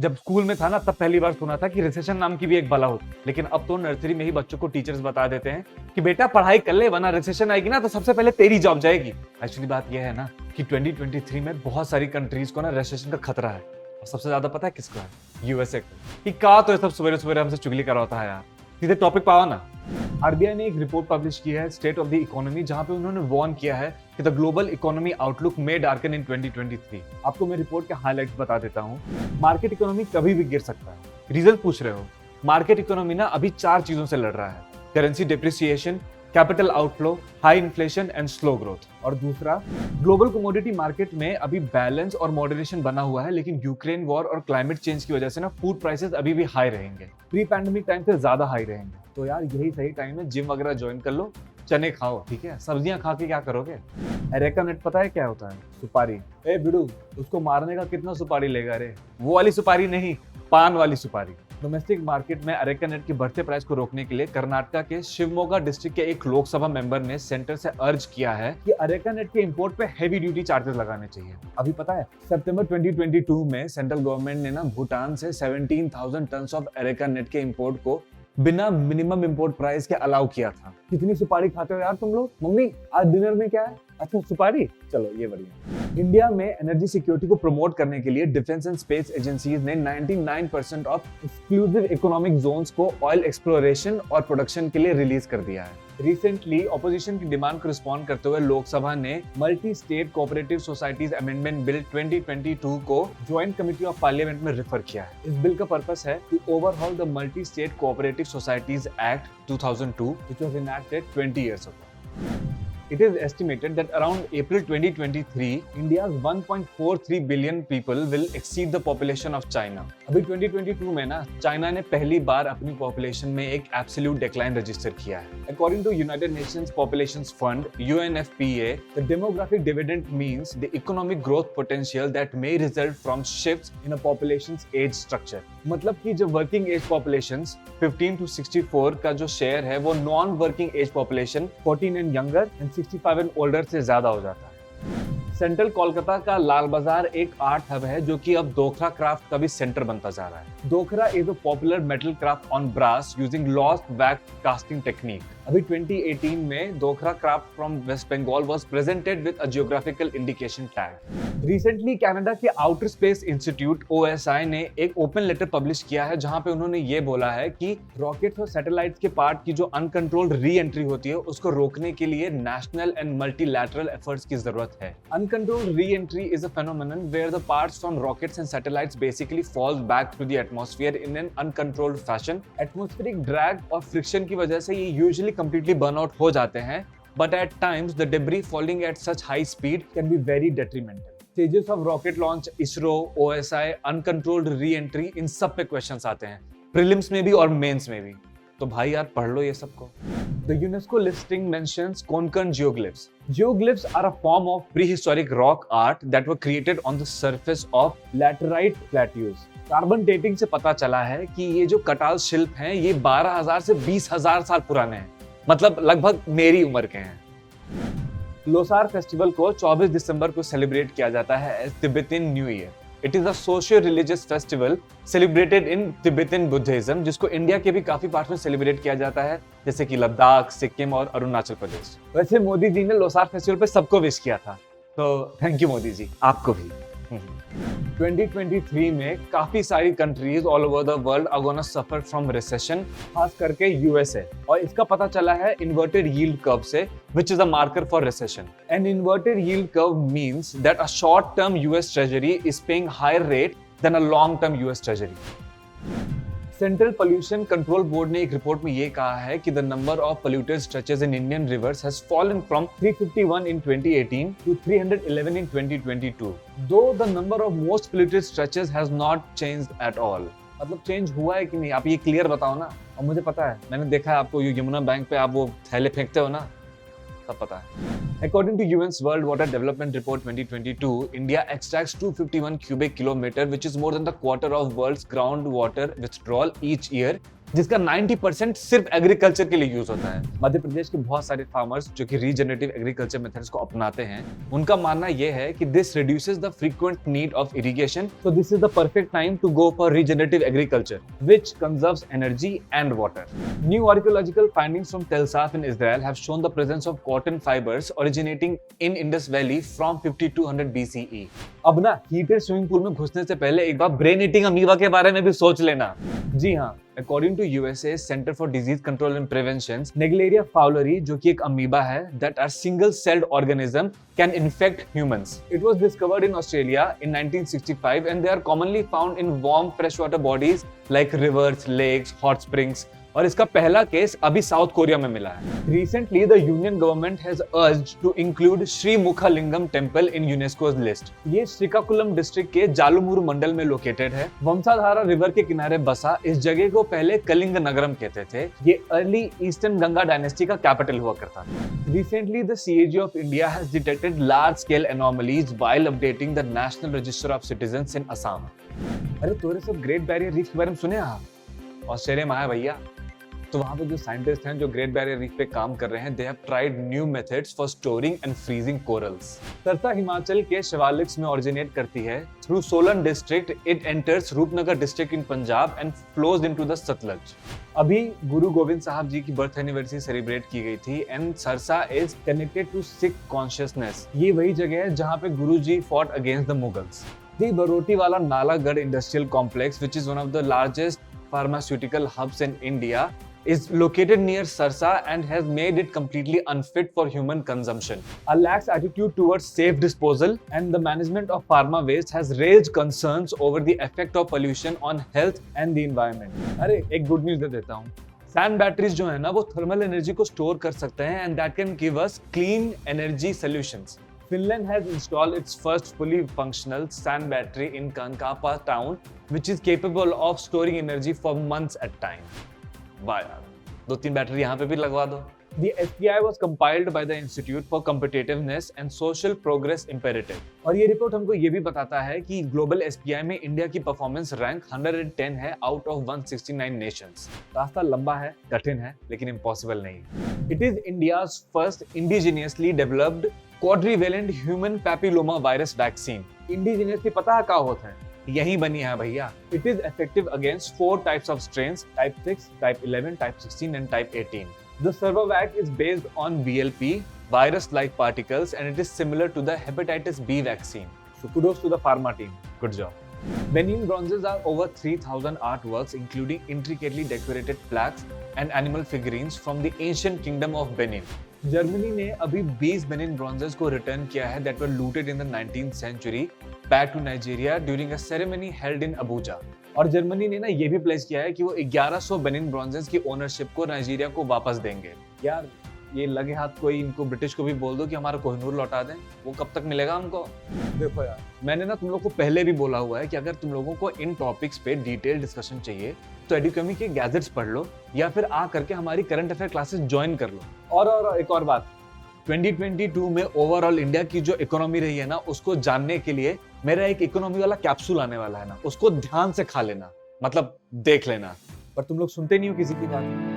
जब स्कूल में था ना तब पहली बार सुना था कि रिसेशन नाम की भी एक बला होती है, लेकिन अब तो नर्सरी में ही बच्चों को टीचर्स बता देते हैं कि बेटा पढ़ाई कर ले वरना रिसेशन आएगी ना तो सबसे पहले तेरी जॉब जाएगी। एक्चुअली बात यह है ना कि 2023 में बहुत सारी कंट्रीज को ना रिसेशन का खतरा है और सबसे ज्यादा पता है किसको है? यूएसए को। कि का तो ये सब सवेरे सवेरे हमसे चुगली करवाता है यार। सीधे टॉपिक पाओ ना। आरबीआई ने एक रिपोर्ट पब्लिश की है स्टेट ऑफ द इकोनॉमी, जहां पे उन्होंने वार्न किया है कि the global economy outlook may darken in 2023। आपको मैं रिपोर्ट के हाइलाइट्स बता देता हूं। मार्केट इकोनॉमी कभी भी गिर सकता है। रीजन पूछ रहे हो? मार्केट इकोनॉमी ना अभी 4 चीजों से लड़ रहा है: currency depreciation, capital outflow, high inflation and slow growth. और दूसरा, ग्लोबल कमोडिटी मार्केट में अभी बैलेंस और मॉडरेशन बना हुआ है, लेकिन यूक्रेन वॉर और क्लाइमेट चेंज की वजह से ना फूड प्राइसेस अभी भी हाई रहेंगे, प्री पैंडेमिक टाइम से ज्यादा हाई रहेंगे। तो यार यही सही टाइम है, जिम वगैरह ज्वाइन कर लो, चने खाओ, ठीक है? सब्जियां खा के क्या करोगे? एरेका नट पता है क्या होता है? सुपारी। ए बिडू, उसको मारने का कितना सुपारी लेगा रे? वो वाली सुपारी नहीं, पान वाली सुपारी। डोमेस्टिक मार्केट में अरेका नट की बढ़ते प्राइस को रोकने के लिए कर्नाटक के शिवमोगा डिस्ट्रिक्ट के एक लोकसभा मेंबर ने सेंटर से अर्ज किया है कि अरेका नट के इंपोर्ट पे हेवी ड्यूटी चार्जेस लगाने चाहिए। अभी पता है सितंबर 2022 में सेंट्रल गवर्नमेंट ने ना भूटान से 17,000 टन ऑफ अरेका नट के इंपोर्ट को बिना मिनिमम इंपोर्ट प्राइस के अलाउ किया था। कितनी सुपारी खाते हो यार तुम लोग? मम्मी आज डिनर में क्या है? अच्छा सुपारी। चलो ये बढ़िया। इंडिया में एनर्जी सिक्योरिटी को प्रमोट करने के लिए डिफेंस एंड स्पेस एजेंसीज ने 99% ऑफ एक्सक्लूसिव इकोनॉमिक जोन्स को ऑयल एक्सप्लोरेशन और प्रोडक्शन के लिए रिलीज कर दिया है। रिसेंटली ऑपोजिशन की डिमांड को रिस्पॉन्ड करते हुए लोकसभा ने multi state cooperative societies amendment bill 2022 को ज्वाइंट कमेटी ऑफ पार्लियामेंट में रेफर किया है। इस बिल का पर्पस है to overhaul the multi state cooperative societies act 2002 which was enacted 20 years ago. It is estimated that around April 2023, India's 1.43 billion people will exceed the population of China. अभी 2022 में ना China ने पहली बार अपनी population में एक absolute decline register किया है। According to United Nations Population Fund (UNFPA), the demographic dividend means the economic growth potential that may result from shifts in a population's age structure. मतलब कि जो वर्किंग एज पॉपुलेशन 15 to 64 का जो share है वो non working age population 14 and younger and 65 and older से ज्यादा हो जाता है। सेंट्रल कोलकाता का लाल बाजार एक आर्ट हब है जो कि अब डोकरा क्राफ्ट का भी सेंटर बनता जा रहा है। Dokra is a popular metal craft on brass using lost wax casting technique. अभी 2018 में Dokra craft from West Bengal was presented with a geographical indication tag. Recently Canada के आउटर स्पेस इंस्टीट्यूट OSI ने एक ओपन लेटर पब्लिश किया है जहां पे उन्होंने ये बोला है कि रॉकेट्स और सैटेलाइट्स के पार्ट की जो अनकंट्रोल्ड री एंट्री होती है उसको रोकने के लिए नेशनल एंड मल्टीलैटरल एफर्ट्स की जरूरत है। Uncontrolled re-entry is a phenomenon where the parts from rockets and satellites basically falls back to the atmosphere in an uncontrolled fashion. Atmospheric drag और friction की वजह से ये usually completely burn out हो जाते हैं, but at times the debris falling at such high speed can be very detrimental. Stages of rocket launch, ISRO, OSI, uncontrolled re-entry, इन सब पे questions आते हैं, prelims में भी और mains में भी। तो भाई यार पढ़ लो ये सबको। The UNESCO listing mentions Konkan geoglyphs. Geoglyphs are a form of prehistoric rock art that were created on the surface of laterite plateaus. Carbon dating से पता चला है कि ये जो कटाल शिल्प हैं ये 12,000 से 20,000 साल पुराने हैं, मतलब लगभग मेरी उम्र के हैं। लोसार फेस्टिवल को 24 दिसंबर को सेलिब्रेट किया जाता है as Tibetan new year. It is a socio religious festival celebrated in Tibetan Buddhism, जिसको इंडिया के भी काफी पार्ट में सेलिब्रेट किया जाता है, जैसे कि लद्दाख, सिक्किम और अरुणाचल प्रदेश। वैसे मोदी जी ने लोसार फेस्टिवल पे सबको विश किया था, तो थैंक यू मोदी जी, आपको भी। 2023 में काफी सारी countries all over the world are gonna suffer from recession, खास करके यूएसए, और इसका पता चला है इन्वर्टेड यील्ड कर्व से, which is a marker for recession. An inverted yield curve means that a short-term US Treasury is paying higher rate than a long-term US Treasury. Central pollution control board ने एक report में ये कहा है कि the number of polluted stretches in Indian reverse has fallen from 351 in 2018 to 311 in 2022, though the number of most polluted stretches has not changed at all. मतलब change हुआ है कि नहीं, आप ये क्लियर बताओ ना। और मुझे पता है, मैंने देखा है आपको यमुना बैंक पे आप वो थैले फेंकते हो ना, सब पता है। According to UN's World Water Development Report 2022, India extracts 251 cubic kilometer, which is more than the quarter of world's groundwater withdrawal each year, जिसका 90% सिर्फ एग्रीकल्चर के लिए यूज होता है। मध्य प्रदेश के बहुत सारे फार्मर्स जो कि रीजनरेटिव एग्रीकल्चर मेथड्स को अपनाते हैं, उनका मानना यह है कि this reduces the frequent need of irrigation, so this is the perfect time to go for regenerative agriculture which conserves energy and water. New archaeological findings from Tel Tsaf in Israel have shown the presence of cotton fibres originating in Indus valley from 5200 BCE। अब ना heated swimming pool में घुसने से पहले एक बार brain eating amoeba के बारे में भी सोच लेना। जी हाँ, According to USA Center for Disease Control and Prevention, Naegleria fowleri, जो कि एक अमीबा है, that are single-celled organism, can infect humans. It was discovered in Australia in 1965 and they are commonly found in warm freshwater bodies like rivers, lakes, hot springs. और इसका पहला case अभी south Korea में मिला है। Recently, the Union government has urged to include Sri Mukhalingam Temple in UNESCO's list. ये Srikakulam district के जालुमूरु मंडल में लोकेटेड है। वंशाधारा रिवर के किनारे बसा इस जगह को पहले कलिंग नगरम कहते थे। ये अर्ली ईस्टर्न गंगा डायनेस्टी का कैपिटल हुआ करता था। Recently, the CAG of India has detected large-scale anomalies while updating the National Register of Citizens in Assam. अरे तोरे सब ग्रेट बैरियर रीफ के बारे में सुने आप? ऑस्ट्रेलिया में है भैया। तो वहां पे जो साइंटिस्ट हैं जो ग्रेट बैरियर रीफ पे काम कर रहे हैं, they have tried new methods for storing and freezing corals. Sarsa Himachal के शिवालिक्स में ओरिजिनेट करती है। Through Solan district it enters Rupnagar district in Punjab and flows into the Sutlej. अभी गुरु गोविंद साहब जी की बर्थ एनिवर्सरी सेलिब्रेट की गई थी and Sarsa is connected to Sikh consciousness. ये वही जगह है जहाँ पे Guru ji fought against the Mughals. The Barotiwala Nalagarh industrial complex which is one of the largest pharmaceutical hubs in India is located near Sarsa and has made it completely unfit for human consumption. A lax attitude towards safe disposal and the management of pharma waste has raised concerns over the effect of pollution on health and the environment. अरे एक good news दे देता हूँ। Sand batteries जो है ना वो thermal energy को store कर सकते हैं and that can give us clean energy solutions. Finland has installed its first fully functional sand battery in Kankapa town, which is capable of storing energy for months at time. वाह यार, 2-3 battery यहाँ पे भी लगवा दो। The SPI was compiled by the Institute for Competitiveness and Social Progress Imperative. और ये report हमको ये भी बताता है कि ग्लोबल SPI में इंडिया की परफॉर्मेंस रैंक 110 है आउट ऑफ 169 नेशंस। रास्ता लंबा है, कठिन है, लेकिन इम्पॉसिबल नहीं। It is India's first indigenously developed quadrivalent human papilloma virus vaccine. Indigenously पता है क्या होता है? यही बनी है भैया। It is effective against 4 types of strains: type 6, type 11, type 16 and type 18. The Cervavac is based on VLP, virus-like particles, and it is similar to the hepatitis B vaccine. So kudos to the pharma team. Good job. Benin bronzes are over 3,000 artworks, including intricately decorated plaques and animal figurines from the ancient kingdom of Benin. Germany ने अभी 20 Benin ब्रॉन्जेस को return किया है that were looted in the 19th century back to Nigeria during a ceremony held in Abuja. और Germany ने ना ये भी प्लेस किया है कि वो 1100 बेनिन ब्रॉन्जेस की ओनरशिप को नाइजीरिया को वापस देंगे। यार ये लगे हाथ कोई इनको ब्रिटिश को भी बोल दो कि हमारा कोहिनूर लौटा दें, वो कब तक मिलेगा हमको? देखो यार, मैंने ना तुम लोग को पहले भी बोला हुआ है कि अगर तुम लोगों को इन टॉपिक्स पे डिटेल डिस्कशन चाहिए तो एडुकेमी के गैजेट्स पढ़ लो या फिर आ करके हमारी करंट अफेयर क्लासेस ज्वाइन कर लो। और एक और बात, 2022 में ओवरऑल इंडिया की जो इकोनॉमी रही है ना, उसको जानने के लिए मेरा एक इकोनॉमी वाला कैप्सूल आने वाला है ना, उसको ध्यान से खा लेना, मतलब देख लेना। पर तुम लोग सुनते नहीं हो किसी की बात।